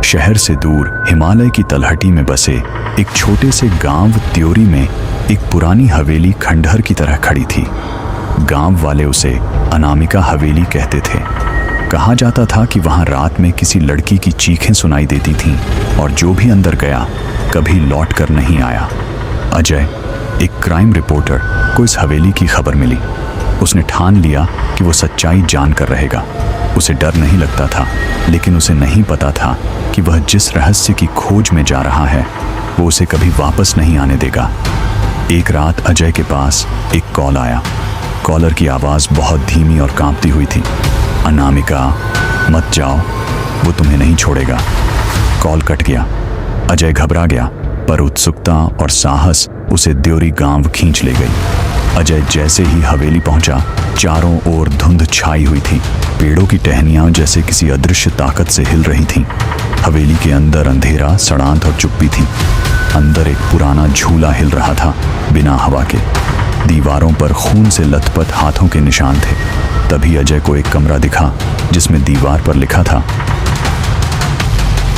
शहर से दूर हिमालय की तलहटी में बसे एक छोटे से गांव त्योरी में एक पुरानी हवेली खंडहर की तरह खड़ी थी। गांव वाले उसे अनामिका हवेली कहते थे। कहा जाता था कि वहां रात में किसी लड़की की चीखें सुनाई देती थीं और जो भी अंदर गया कभी लौट कर नहीं आया। अजय, एक क्राइम रिपोर्टर, को इस हवेली की खबर मिली। उसने ठान लिया कि वो सच्चाई जानकर रहेगा। उसे डर नहीं लगता था, लेकिन उसे नहीं पता था कि वह जिस रहस्य की खोज में जा रहा है वो उसे कभी वापस नहीं आने देगा। एक रात अजय के पास एक कॉल आया। कॉलर की आवाज़ बहुत धीमी और कांपती हुई थी। अनामिका, मत जाओ, वो तुम्हें नहीं छोड़ेगा। कॉल कट गया। अजय घबरा गया, पर उत्सुकता और साहस उसे त्योरी गांव खींच ले गई। अजय जैसे ही हवेली पहुंचा, चारों ओर धुंध छाई हुई थी। पेड़ों की टहनियां जैसे किसी अदृश्य ताकत से हिल रही थीं। हवेली के अंदर अंधेरा, सड़ांत और चुप्पी थी। अंदर एक पुराना झूला हिल रहा था, बिना हवा के। दीवारों पर खून से लथपथ हाथों के निशान थे। तभी अजय को एक कमरा दिखा जिसमें दीवार पर लिखा था,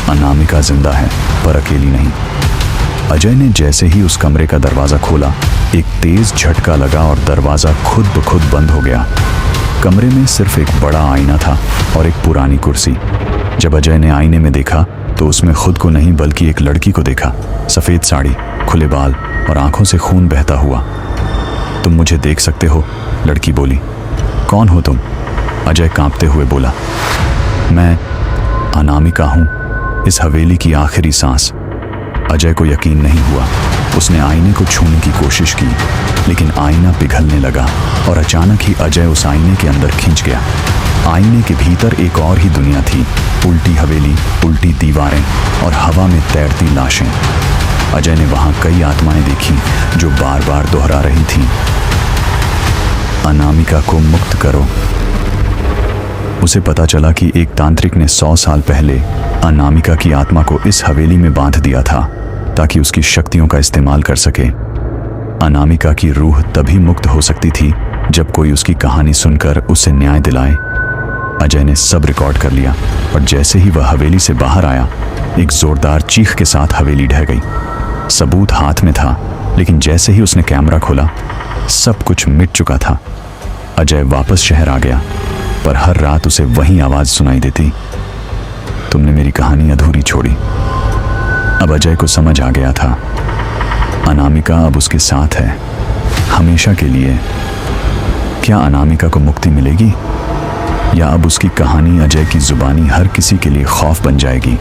अनामिका जिंदा है पर अकेली नहीं। अजय ने जैसे ही उस कमरे का दरवाज़ा खोला, एक तेज झटका लगा और दरवाज़ा खुद ब खुद बंद हो गया। कमरे में सिर्फ एक बड़ा आईना था और एक पुरानी कुर्सी। जब अजय ने आईने में देखा तो उसमें खुद को नहीं बल्कि एक लड़की को देखा। सफ़ेद साड़ी, खुले बाल और आंखों से खून बहता हुआ। तुम मुझे देख सकते हो, लड़की बोली। कौन हो तुम? अजय कांपते हुए बोला। मैं अनामिका हूँ, इस हवेली की आखिरी सांस। अजय को यकीन नहीं हुआ। उसने आईने को छूने की कोशिश की, लेकिन आईना पिघलने लगा और अचानक ही अजय उस आईने के अंदर खिंच गया। आईने के भीतर एक और ही दुनिया थी। उल्टी हवेली, उल्टी दीवारें और हवा में तैरती लाशें। अजय ने वहां कई आत्माएं देखी जो बार बार दोहरा रही थीं, अनामिका को मुक्त करो। उसे पता चला कि एक तांत्रिक ने 100 साल पहले अनामिका की आत्मा को इस हवेली में बांध दिया था ताकि उसकी शक्तियों का इस्तेमाल कर सके। अनामिका की रूह तभी मुक्त हो सकती थी जब कोई उसकी कहानी सुनकर उसे न्याय दिलाए। अजय ने सब रिकॉर्ड कर लिया और जैसे ही वह हवेली से बाहर आया, एक जोरदार चीख के साथ हवेली ढह गई। सबूत हाथ में था, लेकिन जैसे ही उसने कैमरा खोला, सब कुछ मिट चुका था। अजय वापस शहर आ गया, पर हर रात उसे वही आवाज़ सुनाई देती, तुमने मेरी कहानी अधूरी छोड़ी। अब अजय को समझ आ गया था, अनामिका अब उसके साथ है, हमेशा के लिए। क्या अनामिका को मुक्ति मिलेगी, या अब उसकी कहानी अजय की जुबानी हर किसी के लिए खौफ बन जाएगी?